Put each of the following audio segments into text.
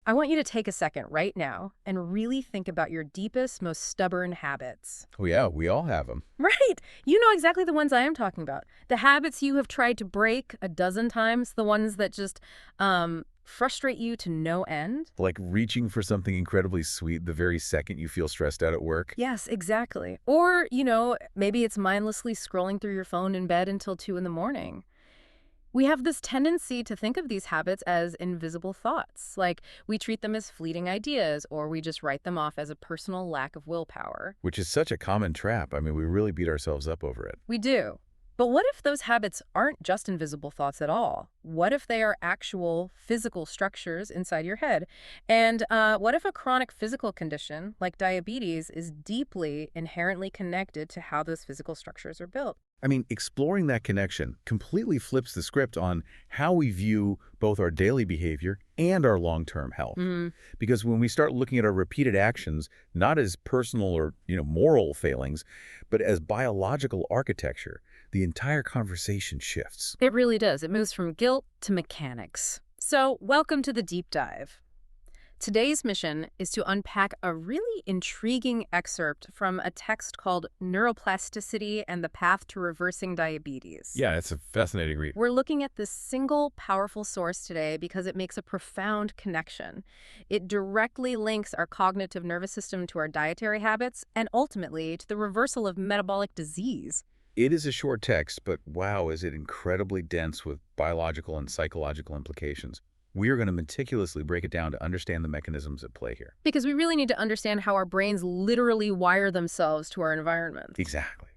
I want you to take a second right now and really think about your deepest, most stubborn habits. Oh yeah, we all have them. Right. You know exactly the ones I am talking about. The habits you have tried to break a dozen times, the ones that just frustrate you to no end. Like reaching for something incredibly sweet the very second you feel stressed out at work. Yes, exactly. Or, maybe it's mindlessly scrolling through your phone in bed until 2 in the morning. We have this tendency to think of these habits as invisible thoughts, like we treat them as fleeting ideas or we just write them off as a personal lack of willpower. Which is such a common trap. I mean, we really beat ourselves up over it. We do. But what if those habits aren't just invisible thoughts at all? What if they are actual physical structures inside your head? And what if a chronic physical condition like diabetes is deeply inherently connected to how those physical structures are built? I mean, exploring that connection completely flips the script on how we view both our daily behavior and our long-term health. Because when we start looking at our repeated actions, not as personal or, moral failings, but as biological architecture, the entire conversation shifts. It really does. It moves from guilt to mechanics. So, welcome to the deep dive. Today's mission is to unpack a really intriguing excerpt from a text called Neuroplasticity and the Path to Reversing Diabetes. Yeah, it's a fascinating read. We're looking at this single powerful source today because it makes a profound connection. It directly links our cognitive nervous system to our dietary habits and ultimately to the reversal of metabolic disease. It is a short text, but wow, is it incredibly dense with biological and psychological implications. We are going to meticulously break it down to understand the mechanisms at play here. Because we really need to understand how our brains literally wire themselves to our environment. Exactly.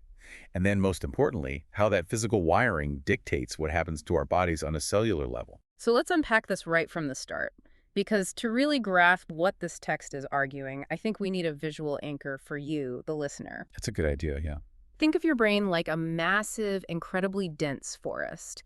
And then most importantly, how that physical wiring dictates what happens to our bodies on a cellular level. So let's unpack this right from the start. Because to really grasp what this text is arguing, I think we need a visual anchor for you, the listener. That's a good idea, yeah. Think of your brain like a massive, incredibly dense forest.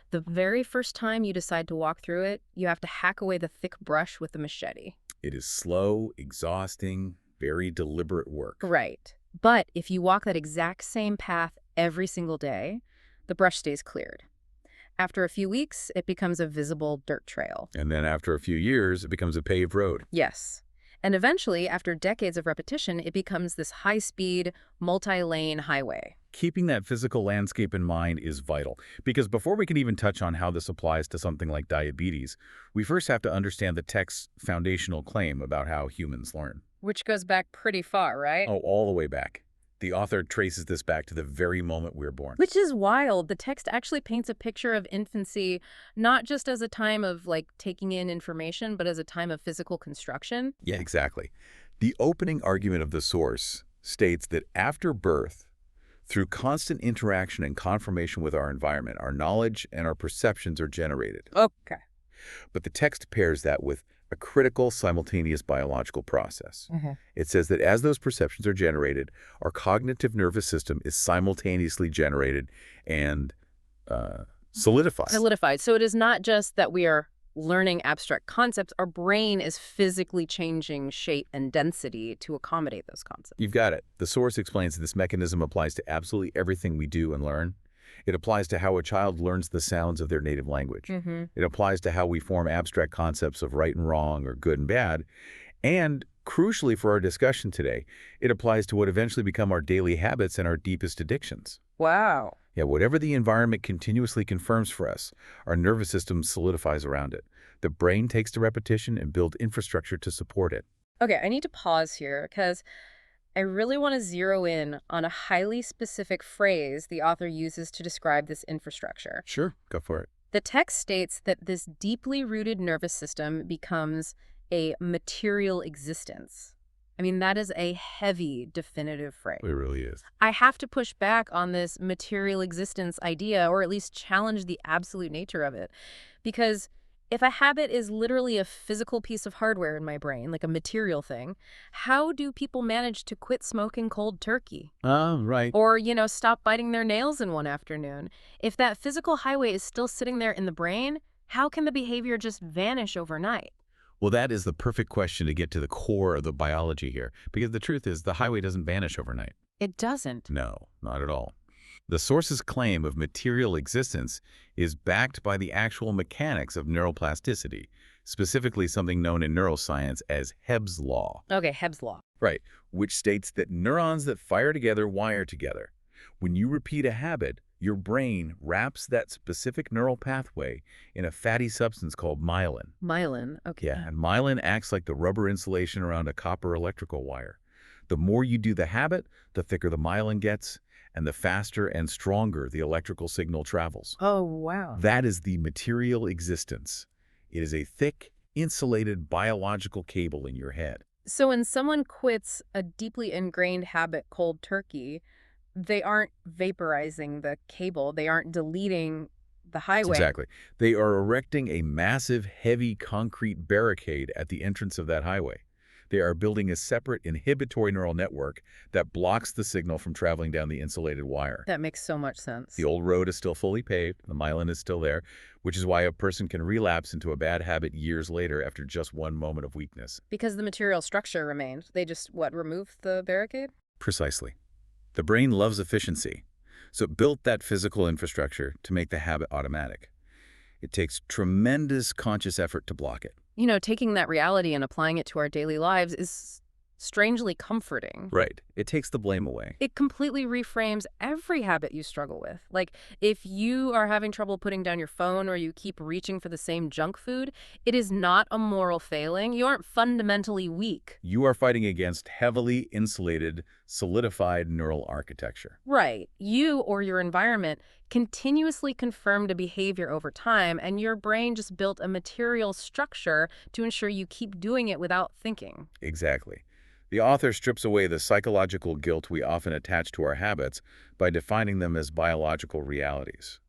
The very first time you decide to walk through it, you have to hack away the thick brush with the machete. It is slow, exhausting, very deliberate work. Right. But if you walk that exact same path every single day, the brush stays cleared. After a few weeks, it becomes a visible dirt trail. And then after a few years, it becomes a paved road. Yes. And eventually, after decades of repetition, it becomes this high-speed, multi-lane highway. Keeping that physical landscape in mind is vital, because before we can even touch on how this applies to something like diabetes, we first have to understand the text's foundational claim about how humans learn. Which goes back pretty far, right? Oh, all the way back. The author traces this back to the very moment we're born. Which is wild. The text actually paints a picture of infancy, not just as a time of, taking in information, but as a time of physical construction. Yeah, exactly. The opening argument of the source states that after birth, through constant interaction and confirmation with our environment, our knowledge and our perceptions are generated. Okay. But the text pairs that with a critical simultaneous biological process. It says that as those perceptions are generated, our cognitive nervous system is simultaneously generated and solidified. Solidified. So it is not just that we are learning abstract concepts. Our brain is physically changing shape and density to accommodate those concepts. You've got it. The source explains that this mechanism applies to absolutely everything we do and learn. It applies to how a child learns the sounds of their native language. It applies to how we form abstract concepts of right and wrong or good and bad. And crucially for our discussion today, it applies to what eventually become our daily habits and our deepest addictions. Wow. Yeah, whatever the environment continuously confirms for us, our nervous system solidifies around it. The brain takes the repetition and builds infrastructure to support it. Okay, I need to pause here because I really want to zero in on a highly specific phrase the author uses to describe this infrastructure. Sure, go for it. The text states that this deeply rooted nervous system becomes a material existence. I mean, that is a heavy, definitive phrase. It really is. I have to push back on this material existence idea, or at least challenge the absolute nature of it. Because if a habit is literally a physical piece of hardware in my brain, like a material thing, how do people manage to quit smoking cold turkey? Right. Or, stop biting their nails in one afternoon? If that physical highway is still sitting there in the brain, how can the behavior just vanish overnight? Well, that is the perfect question to get to the core of the biology here, because the truth is the highway doesn't vanish overnight. It doesn't. No, not at all. The source's claim of material existence is backed by the actual mechanics of neuroplasticity, specifically something known in neuroscience as Hebb's law. Okay, Hebb's law. Right, which states that neurons that fire together wire together. When you repeat a habit, your brain wraps that specific neural pathway in a fatty substance called myelin. Myelin, okay. Yeah, and myelin acts like the rubber insulation around a copper electrical wire. The more you do the habit, the thicker the myelin gets, and the faster and stronger the electrical signal travels. Oh, wow. That is the material existence. It is a thick, insulated biological cable in your head. So when someone quits a deeply ingrained habit cold turkey, they aren't vaporizing the cable. They aren't deleting the highway. Exactly. They are erecting a massive, heavy concrete barricade at the entrance of that highway. They are building a separate inhibitory neural network that blocks the signal from traveling down the insulated wire. That makes so much sense. The old road is still fully paved, the myelin is still there, which is why a person can relapse into a bad habit years later after just one moment of weakness. Because the material structure remained. They just, removed the barricade? Precisely. The brain loves efficiency, so it built that physical infrastructure to make the habit automatic. It takes tremendous conscious effort to block it. You know, taking that reality and applying it to our daily lives is strangely comforting. Right. It takes the blame away. It completely reframes every habit you struggle with. Like, if you are having trouble putting down your phone or you keep reaching for the same junk food, it is not a moral failing. You aren't fundamentally weak. You are fighting against heavily insulated, solidified neural architecture. Right. You or your environment continuously confirmed a behavior over time, and your brain just built a material structure to ensure you keep doing it without thinking. Exactly. The author strips away the psychological guilt we often attach to our habits by defining them as biological realities.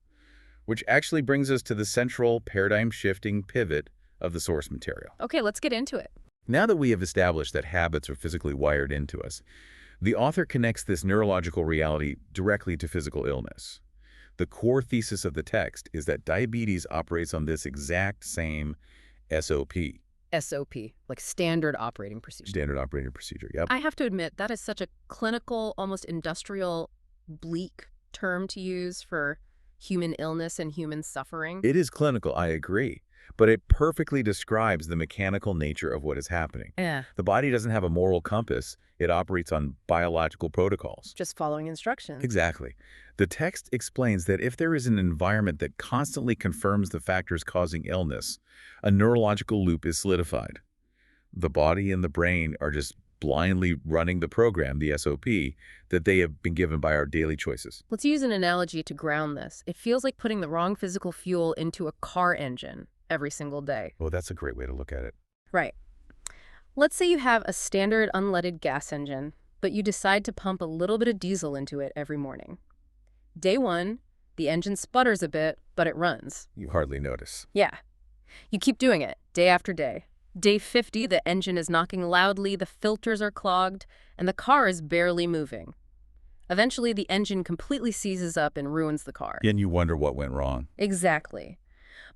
Which actually brings us to the central paradigm-shifting pivot of the source material. Okay, let's get into it. Now that we have established that habits are physically wired into us, the author connects this neurological reality directly to physical illness. The core thesis of the text is that diabetes operates on this exact same SOP. SOP, like standard operating procedure. Standard operating procedure, yep. I have to admit, that is such a clinical, almost industrial, bleak term to use for human illness and human suffering. It is clinical, I agree, but it perfectly describes the mechanical nature of what is happening. Yeah. The body doesn't have a moral compass. It operates on biological protocols. Just following instructions. Exactly. The text explains that if there is an environment that constantly confirms the factors causing illness, a neurological loop is solidified. The body and the brain are just blindly running the program, the SOP, that they have been given by our daily choices. Let's use an analogy to ground this. It feels like putting the wrong physical fuel into a car engine every single day. Oh, that's a great way to look at it. Right. Let's say you have a standard unleaded gas engine, but you decide to pump a little bit of diesel into it every morning. Day 1, the engine sputters a bit, but it runs. You hardly notice. Yeah. You keep doing it, day after day. Day 50, the engine is knocking loudly, the filters are clogged, and the car is barely moving. Eventually, the engine completely seizes up and ruins the car. And you wonder what went wrong. Exactly.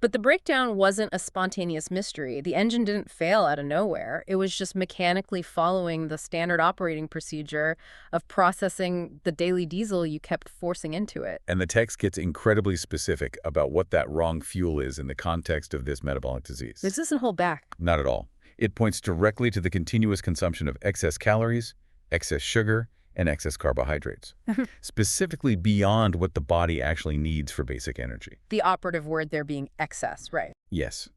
But the breakdown wasn't a spontaneous mystery. The engine didn't fail out of nowhere. It was just mechanically following the standard operating procedure of processing the daily diesel you kept forcing into it. And the text gets incredibly specific about what that wrong fuel is in the context of this metabolic disease. This doesn't hold back. Not at all. It points directly to the continuous consumption of excess calories, excess sugar, and excess carbohydrates, specifically beyond what the body actually needs for basic energy. The operative word there being excess, right? Yes.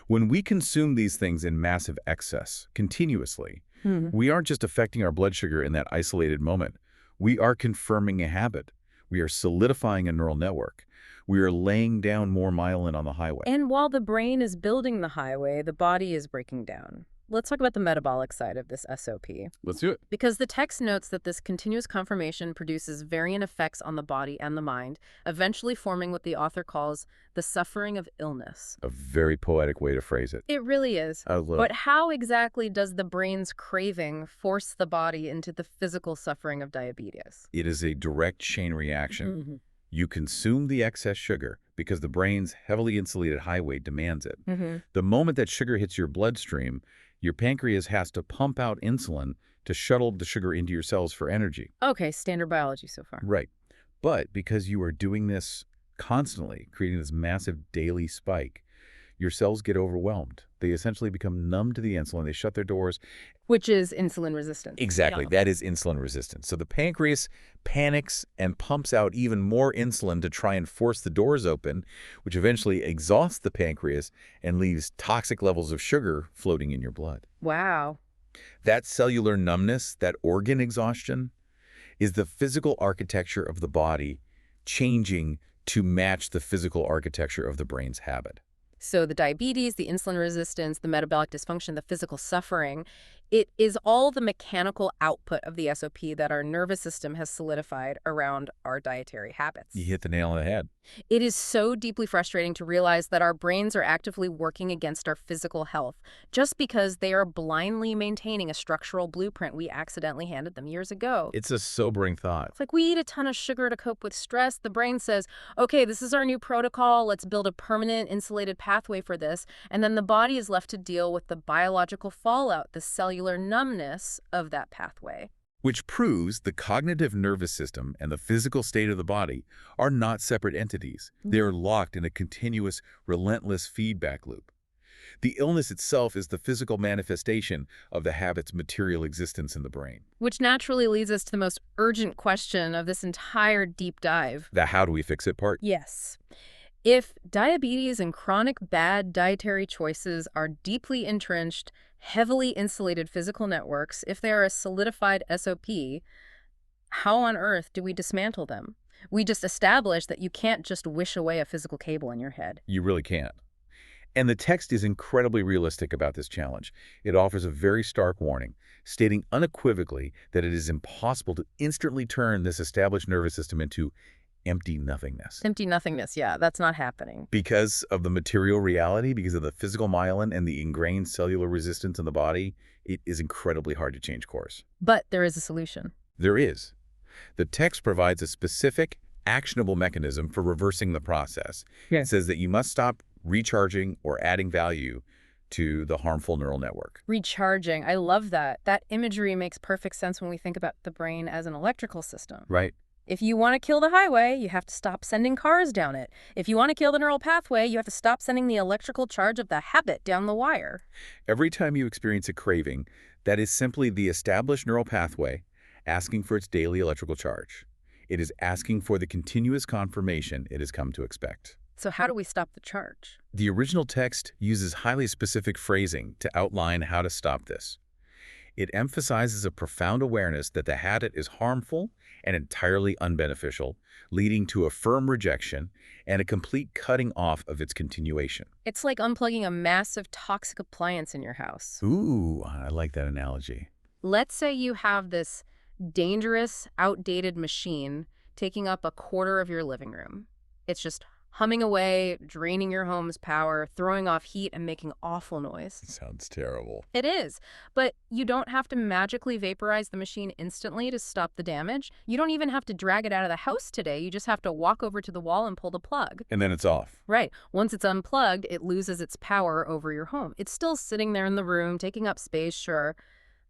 When we consume these things in massive excess, continuously, we aren't just affecting our blood sugar in that isolated moment. We are confirming a habit. We are solidifying a neural network. We are laying down more myelin on the highway. And while the brain is building the highway, the body is breaking down. Let's talk about the metabolic side of this SOP. Let's do it. Because the text notes that this continuous confirmation produces variant effects on the body and the mind, eventually forming what the author calls the suffering of illness. A very poetic way to phrase it. It really is. I love But how exactly does the brain's craving force the body into the physical suffering of diabetes? It is a direct chain reaction. You consume the excess sugar because the brain's heavily insulated highway demands it. The moment that sugar hits your bloodstream, your pancreas has to pump out insulin to shuttle the sugar into your cells for energy. Okay, standard biology so far. Right. But because you are doing this constantly, creating this massive daily spike, your cells get overwhelmed. They essentially become numb to the insulin. They shut their doors. Which is insulin resistance. Exactly. Yeah. That is insulin resistance. So the pancreas panics and pumps out even more insulin to try and force the doors open, which eventually exhausts the pancreas and leaves toxic levels of sugar floating in your blood. Wow. That cellular numbness, that organ exhaustion, is the physical architecture of the body changing to match the physical architecture of the brain's habit. So the diabetes, the insulin resistance, the metabolic dysfunction, the physical suffering, it is all the mechanical output of the SOP that our nervous system has solidified around our dietary habits. You hit the nail on the head. It is so deeply frustrating to realize that our brains are actively working against our physical health just because they are blindly maintaining a structural blueprint we accidentally handed them years ago. It's a sobering thought. It's like we eat a ton of sugar to cope with stress. The brain says, okay, this is our new protocol. Let's build a permanent insulated pathway for this. And then the body is left to deal with the biological fallout, the cellular numbness of that pathway. Which proves the cognitive nervous system and the physical state of the body are not separate entities. They are locked in a continuous, relentless feedback loop. The illness itself is the physical manifestation of the habit's material existence in the brain. Which naturally leads us to the most urgent question of this entire deep dive. The how do we fix it part? Yes. If diabetes and chronic bad dietary choices are deeply entrenched, heavily insulated physical networks, if they are a solidified SOP, how on earth do we dismantle them? We just established that you can't just wish away a physical cable in your head. You really can't. And the text is incredibly realistic about this challenge. It offers a very stark warning, stating unequivocally that it is impossible to instantly turn this established nervous system into empty nothingness. Empty nothingness, yeah, that's not happening. Because of the material reality, because of the physical myelin and the ingrained cellular resistance in the body, it is incredibly hard to change course. But there is a solution. There is. The text provides a specific, actionable mechanism for reversing the process. It says that you must stop recharging or adding value to the harmful neural network. Recharging, I love that. That imagery makes perfect sense when we think about the brain as an electrical system. Right. If you want to kill the highway, you have to stop sending cars down it. If you want to kill the neural pathway, you have to stop sending the electrical charge of the habit down the wire. Every time you experience a craving, that is simply the established neural pathway asking for its daily electrical charge. It is asking for the continuous confirmation it has come to expect. So how do we stop the charge? The original text uses highly specific phrasing to outline how to stop this. It emphasizes a profound awareness that the habit is harmful and entirely unbeneficial, leading to a firm rejection and a complete cutting off of its continuation. It's like unplugging a massive toxic appliance in your house. Ooh, I like that analogy. Let's say you have this dangerous, outdated machine taking up a quarter of your living room. It's just humming away, draining your home's power, throwing off heat, and making awful noise. Sounds terrible. It is, but you don't have to magically vaporize the machine instantly to stop the damage. You don't even have to drag it out of the house today. You just have to walk over to the wall and pull the plug. And then it's off. Right. Once it's unplugged, it loses its power over your home. It's still sitting there in the room, taking up space, sure,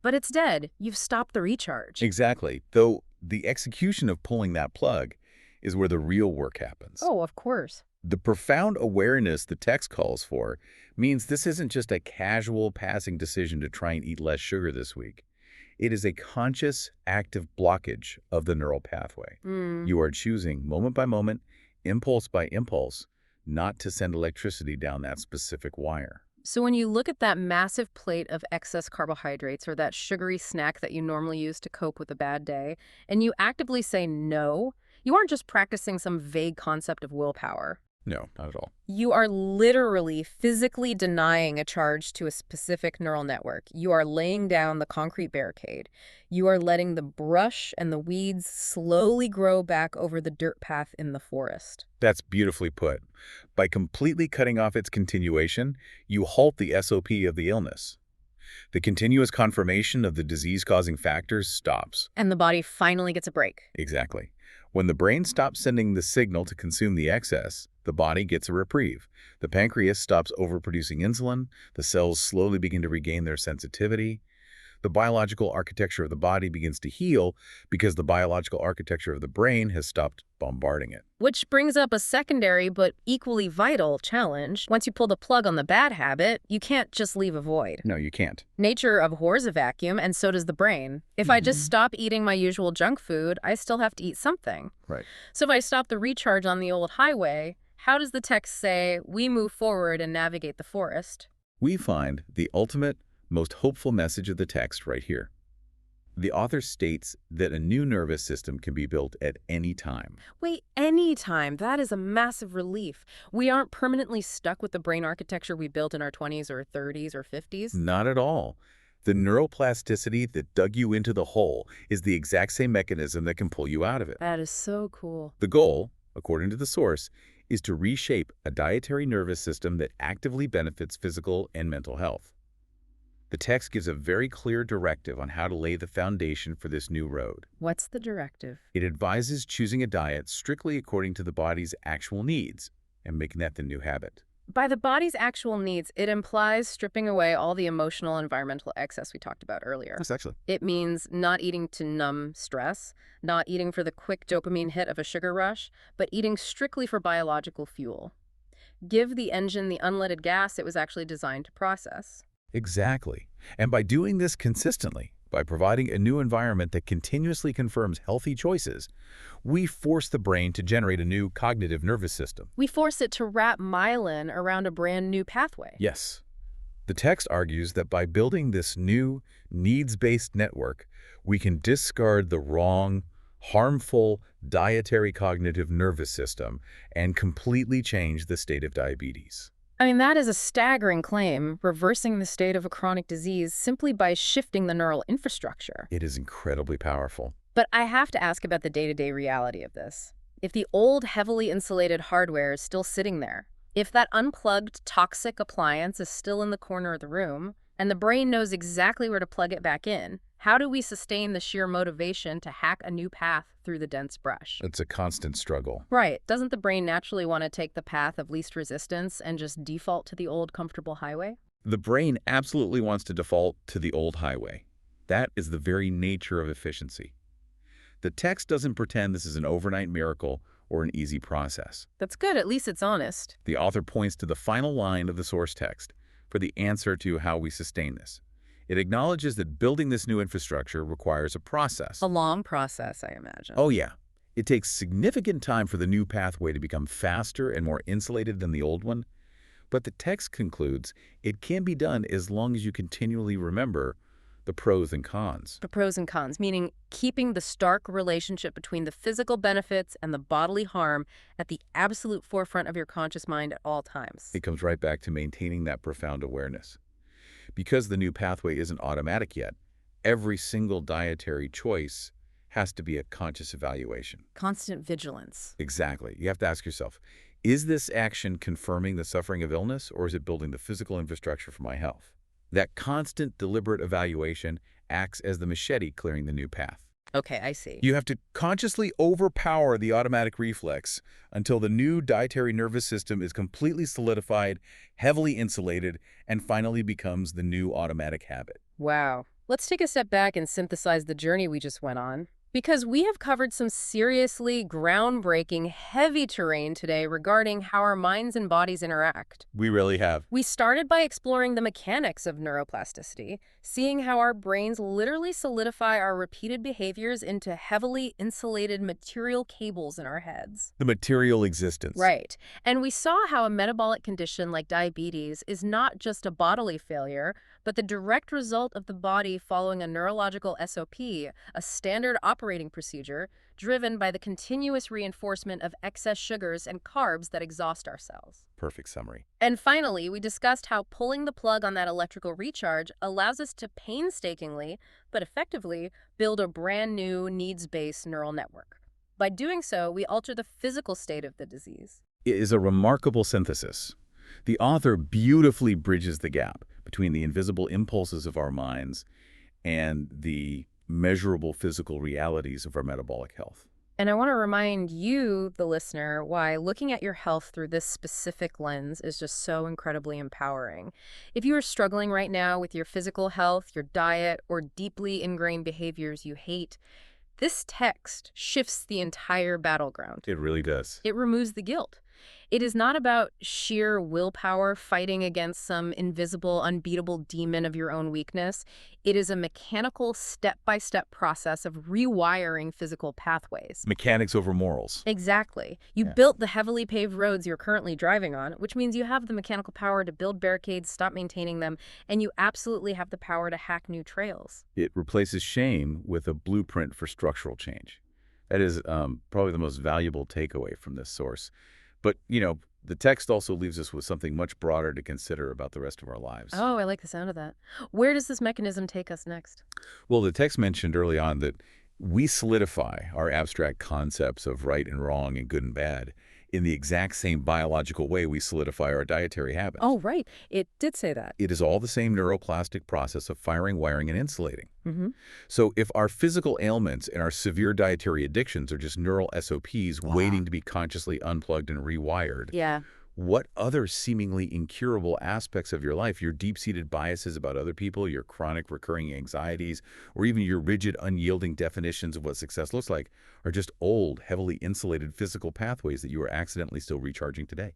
but it's dead. You've stopped the recharge. Exactly. Though the execution of pulling that plug is where the real work happens. Oh, of course. The profound awareness the text calls for means this isn't just a casual passing decision to try and eat less sugar this week. It is a conscious, active blockage of the neural pathway. You are choosing, moment by moment, impulse by impulse, not to send electricity down that specific wire. So when you look at that massive plate of excess carbohydrates or that sugary snack that you normally use to cope with a bad day, and you actively say no, you aren't just practicing some vague concept of willpower. No, not at all. You are literally physically denying a charge to a specific neural network. You are laying down the concrete barricade. You are letting the brush and the weeds slowly grow back over the dirt path in the forest. That's beautifully put. By completely cutting off its continuation, you halt the SOP of the illness. The continuous confirmation of the disease-causing factors stops. And the body finally gets a break. Exactly. When the brain stops sending the signal to consume the excess, the body gets a reprieve. The pancreas stops overproducing insulin, the cells slowly begin to regain their sensitivity. The biological architecture of the body begins to heal because the biological architecture of the brain has stopped bombarding it. Which brings up a secondary but equally vital challenge. Once you pull the plug on the bad habit, you can't just leave a void. No, you can't. Nature abhors a vacuum, and so does the brain. If I just stop eating my usual junk food, I still have to eat something. Right. So if I stop the recharge on the old highway, how does the text say we move forward and navigate the forest? We find the ultimate, most hopeful message of the text right here. The author states that a new nervous system can be built at any time. Wait, any time. That is a massive relief. We aren't permanently stuck with the brain architecture we built in our 20s or 30s or 50s. Not at all. The neuroplasticity that dug you into the hole is the exact same mechanism that can pull you out of it. That is so cool. The goal, according to the source, is to reshape a dietary nervous system that actively benefits physical and mental health. The text gives a very clear directive on how to lay the foundation for this new road. What's the directive? It advises choosing a diet strictly according to the body's actual needs and making that the new habit. By the body's actual needs, it implies stripping away all the emotional and environmental excess we talked about earlier. Yes, actually. It means not eating to numb stress, not eating for the quick dopamine hit of a sugar rush, but eating strictly for biological fuel. Give the engine the unleaded gas it was actually designed to process. Exactly. And by doing this consistently, by providing a new environment that continuously confirms healthy choices, we force the brain to generate a new cognitive nervous system. We force it to wrap myelin around a brand new pathway. Yes. The text argues that by building this new, needs-based network, we can discard the wrong, harmful dietary cognitive nervous system and completely change the state of diabetes. I mean, that is a staggering claim, reversing the state of a chronic disease simply by shifting the neural infrastructure. It is incredibly powerful. But I have to ask about the day-to-day reality of this. If the old, heavily insulated hardware is still sitting there, if that unplugged, toxic appliance is still in the corner of the room, and the brain knows exactly where to plug it back in, how do we sustain the sheer motivation to hack a new path through the dense brush? It's a constant struggle. Right. Doesn't the brain naturally want to take the path of least resistance and just default to the old, comfortable highway? The brain absolutely wants to default to the old highway. That is the very nature of efficiency. The text doesn't pretend this is an overnight miracle or an easy process. That's good. At least it's honest. The author points to the final line of the source text for the answer to how we sustain this. It acknowledges that building this new infrastructure requires a process. A long process, I imagine. Oh yeah. It takes significant time for the new pathway to become faster and more insulated than the old one. But the text concludes it can be done as long as you continually remember the pros and cons. The pros and cons, meaning keeping the stark relationship between the physical benefits and the bodily harm at the absolute forefront of your conscious mind at all times. It comes right back to maintaining that profound awareness. Because the new pathway isn't automatic yet, every single dietary choice has to be a conscious evaluation. Constant vigilance. Exactly. You have to ask yourself, is this action confirming the suffering of illness, or is it building the physical infrastructure for my health? That constant, deliberate evaluation acts as the machete clearing the new path. Okay, I see. You have to consciously overpower the automatic reflex until the new dietary nervous system is completely solidified, heavily insulated, and finally becomes the new automatic habit. Wow. Let's take a step back and synthesize the journey we just went on. Because we have covered some seriously groundbreaking, heavy terrain today regarding how our minds and bodies interact. We really have. We started by exploring the mechanics of neuroplasticity, seeing how our brains literally solidify our repeated behaviors into heavily insulated material cables in our heads. The material existence. Right. And we saw how a metabolic condition like diabetes is not just a bodily failure, but the direct result of the body following a neurological SOP, a standard operating procedure, driven by the continuous reinforcement of excess sugars and carbs that exhaust our cells. Perfect summary. And finally, we discussed how pulling the plug on that electrical recharge allows us to painstakingly, but effectively, build a brand new needs-based neural network. By doing so, we alter the physical state of the disease. It is a remarkable synthesis. The author beautifully bridges the gap between the invisible impulses of our minds and the measurable physical realities of our metabolic health. And I want to remind you, the listener, why looking at your health through this specific lens is just so incredibly empowering. If you are struggling right now with your physical health, your diet, or deeply ingrained behaviors you hate, this text shifts the entire battleground. It really does. It removes the guilt. It is not about sheer willpower fighting against some invisible, unbeatable demon of your own weakness. It is a mechanical, step-by-step process of rewiring physical pathways. Mechanics over morals. Exactly. You Yeah. built the heavily paved roads you're currently driving on, which means you have the mechanical power to build barricades, stop maintaining them, and you absolutely have the power to hack new trails. It replaces shame with a blueprint for structural change. That is probably the most valuable takeaway from this source. But, the text also leaves us with something much broader to consider about the rest of our lives. Oh, I like the sound of that. Where does this mechanism take us next? Well, the text mentioned early on that we solidify our abstract concepts of right and wrong and good and bad in the exact same biological way we solidify our dietary habits. Oh, right. It did say that. It is all the same neuroplastic process of firing, wiring, and insulating. Mm-hmm. So if our physical ailments and our severe dietary addictions are just neural SOPs waiting to be consciously unplugged and rewired, Yeah. what other seemingly incurable aspects of your life, your deep-seated biases about other people, your chronic recurring anxieties, or even your rigid, unyielding definitions of what success looks like, are just old, heavily insulated physical pathways that you are accidentally still recharging today?